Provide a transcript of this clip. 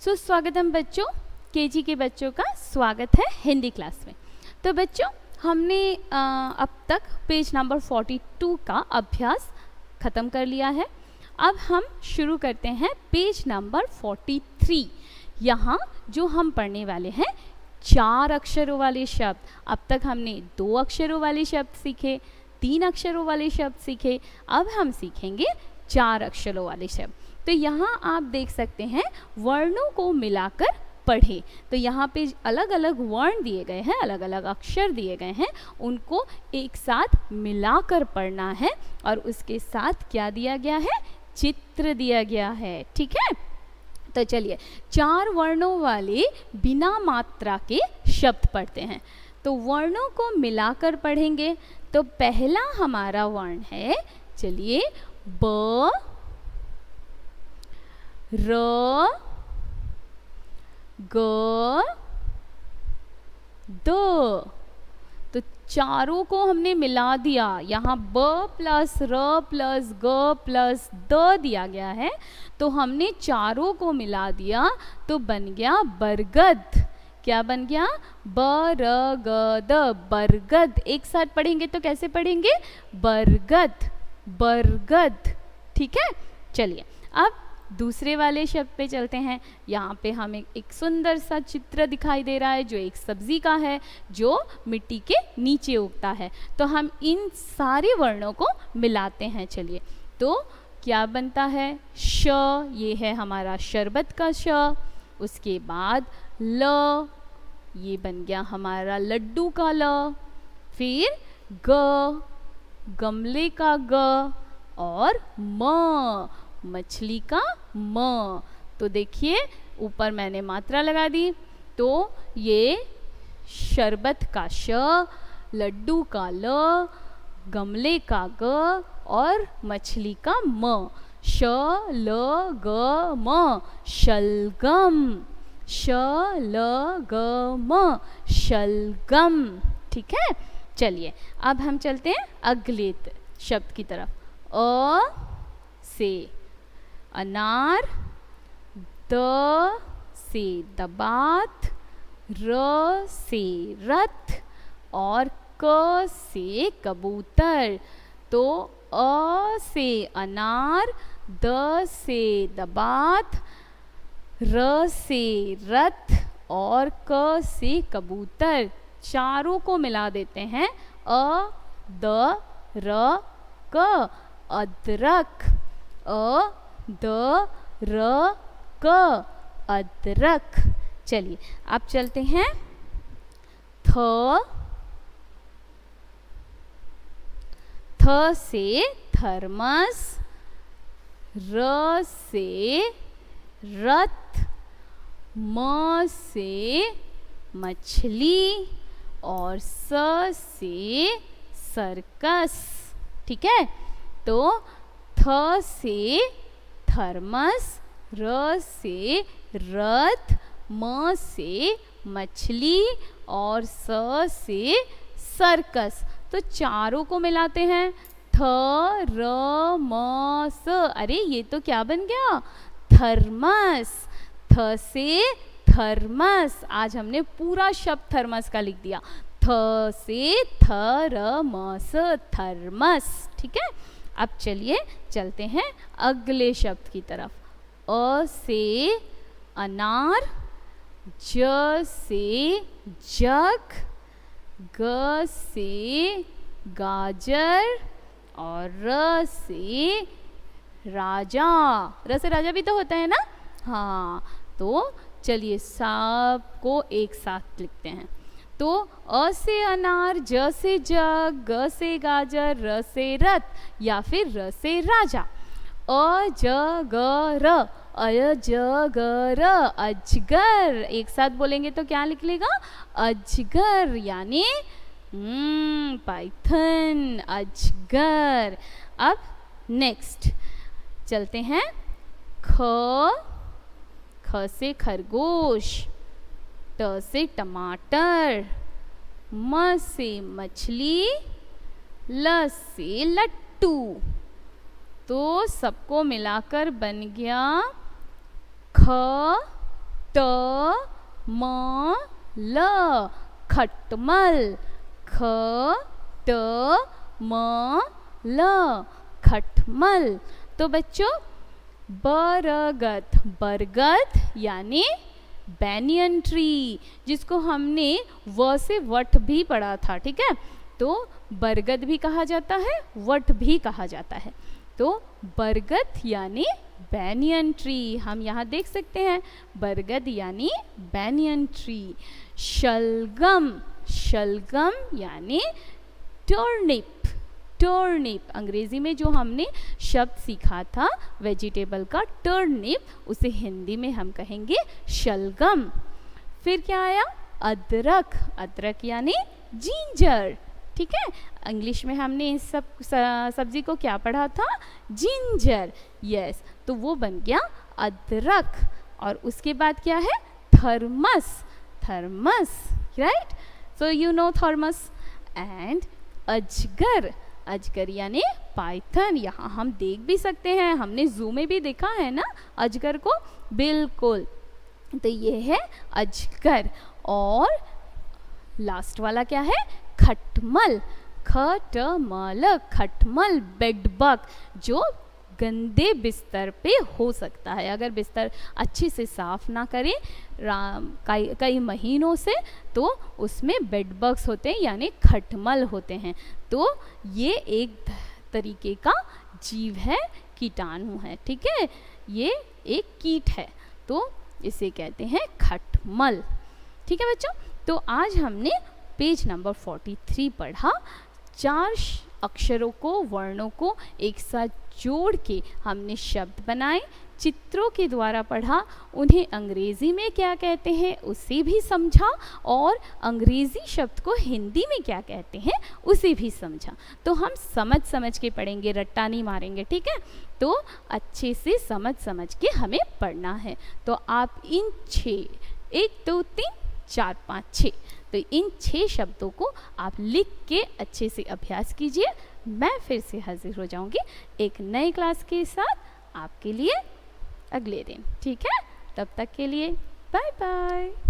सुस्वागतम बच्चों। केजी के बच्चों का स्वागत है हिंदी क्लास में। तो बच्चों, हमने अब तक पेज नंबर 42 का अभ्यास ख़त्म कर लिया है। अब हम शुरू करते हैं पेज नंबर 43। यहाँ जो हम पढ़ने वाले हैं 4 अक्षरों वाले शब्द। अब तक हमने 2 अक्षरों वाले शब्द सीखे, 3 अक्षरों वाले शब्द सीखे। अब हम सीखेंगे 4 अक्षरों वाले शब्द। तो यहाँ आप देख सकते हैं वर्णों को मिलाकर पढ़ें। तो यहाँ पे अलग अलग वर्ण दिए गए हैं, अलग अलग अक्षर दिए गए हैं, उनको एक साथ मिलाकर पढ़ना है। और उसके साथ क्या दिया गया है? चित्र दिया गया है। ठीक है, तो चलिए 4 वर्णों वाले बिना मात्रा के शब्द पढ़ते हैं। तो वर्णों को मिलाकर पढ़ेंगे। तो पहला हमारा वर्ण है, चलिए, ब, र, ग, द। तो चारों को हमने मिला दिया। यहाँ ब प्लस र प्लस ग प्लस द दिया गया है, तो हमने चारों को मिला दिया तो बन गया बरगद। क्या बन गया? बरगद, बरगद। एक साथ पढ़ेंगे तो कैसे पढ़ेंगे? बरगद, बरगद। ठीक है, चलिए अब दूसरे वाले शब्द पे चलते हैं। यहाँ पे हमें एक सुंदर सा चित्र दिखाई दे रहा है जो एक सब्जी का है, जो मिट्टी के नीचे उगता है। तो हम इन सारे वर्णों को मिलाते हैं। चलिए, तो क्या बनता है? श, ये है हमारा शरबत का श। उसके बाद ल, ये बन गया हमारा लड्डू का ल। फिर ग, गमले का ग। और म, मछली का म। तो देखिए ऊपर मैंने मात्रा लगा दी। तो ये शरबत का श, लड्डू का ल, गमले का ग और मछली का म। श, ल, ग, म, शलगम। श, ल, ग, म, शलगम। ठीक है, चलिए अब हम चलते हैं अगले शब्द की तरफ। अ से अनार, द से दबात, र से रथ और क से कबूतर। तो अ से अनार, द से दबात, र से रथ और क से कबूतर। चारों को मिला देते हैं। अ, द, र, क, अदरक। अ, द, र, क, अदरक। चलिए अब चलते हैं थ। थ से थर्मस, र से रथ, म से मछली और स से सर्कस। ठीक है, तो थ से थर्मस, र से रथ, म से मछली और स से सर्कस। तो चारों को मिलाते हैं। थ, र, म, स। अरे ये तो क्या बन गया? थर्मस। थ से थर्मस। आज हमने पूरा शब्द थर्मस का लिख दिया। थ से थ, र, म, स, थर्मस। ठीक है, अब चलिए चलते हैं अगले शब्द की तरफ। अ से अनार, ज से जग, ग से गाजर और र से राजा। र से राजा भी तो होता है ना? हाँ, तो चलिए सबको एक साथ लिखते हैं। तो अ से अनार, ज से जग, ग से गाजर, र से रथ या फिर र से राजा। अ, ज, ग, र, अय, ज, ग, र, अजगर। एक साथ बोलेंगे तो क्या निकलेगा? अजगर, यानी पाइथन, अजगर। अब नेक्स्ट चलते हैं ख। ख से खरगोश, ट से टमाटर, म से मछली, ल से लट्टू। तो सबको मिलाकर बन गया ख, त म ल खटमल, ख ट म ल खटमल। तो बच्चों बरगद, बरगद यानी बैनियन ट्री, जिसको हमने व से वट भी पढ़ा था, ठीक है। तो बरगद भी कहा जाता है, वट भी कहा जाता है। तो बरगद यानी बैनियन ट्री, हम यहाँ देख सकते हैं बरगद यानी बैनियन ट्री। शलगम, शलगम यानी टर्निप, टर्निप अंग्रेजी में जो हमने शब्द सीखा था वेजिटेबल का टर्निप, उसे हिंदी में हम कहेंगे शलगम। फिर क्या आया? अदरक, अदरक यानी जिंजर, ठीक है। इंग्लिश में हमने इस सब सब्जी को क्या पढ़ा था? Ginger, yes. तो वो बन गया अदरक। और उसके बाद क्या है? Thermos, thermos, right. So you know thermos. And अजगर, अजगर यानी पाइथन, यहाँ हम देख भी सकते हैं, हमने जू में भी देखा है ना अजगर को, बिल्कुल। तो ये है अजगर। और लास्ट वाला क्या है? खटमल, खटमल, खटमल बेडबग, जो गंदे बिस्तर पे हो सकता है, अगर बिस्तर अच्छे से साफ ना करें कई महीनों से, तो उसमें बेडबग्स होते हैं यानी खटमल होते हैं। तो ये एक तरीके का जीव है, कीटाणु है, ठीक है। ये एक कीट है, तो इसे कहते हैं खटमल, ठीक है बच्चों। तो आज हमने पेज नंबर 43 पढ़ा। 4 अक्षरों को, वर्णों को एक साथ जोड़ के हमने शब्द बनाए, चित्रों के द्वारा पढ़ा, उन्हें अंग्रेजी में क्या कहते हैं उसे भी समझा, और अंग्रेजी शब्द को हिंदी में क्या कहते हैं उसे भी समझा। तो हम समझ समझ के पढ़ेंगे, रट्टा नहीं मारेंगे, ठीक है। तो अच्छे से समझ समझ के हमें पढ़ना है। तो आप इन 6, 1 2 3 4 5 6, तो इन 6 शब्दों को आप लिख के अच्छे से अभ्यास कीजिए। मैं फिर से हाजिर हो जाऊंगी एक नए क्लास के साथ आपके लिए अगले दिन, ठीक है। तब तक के लिए बाय बाय।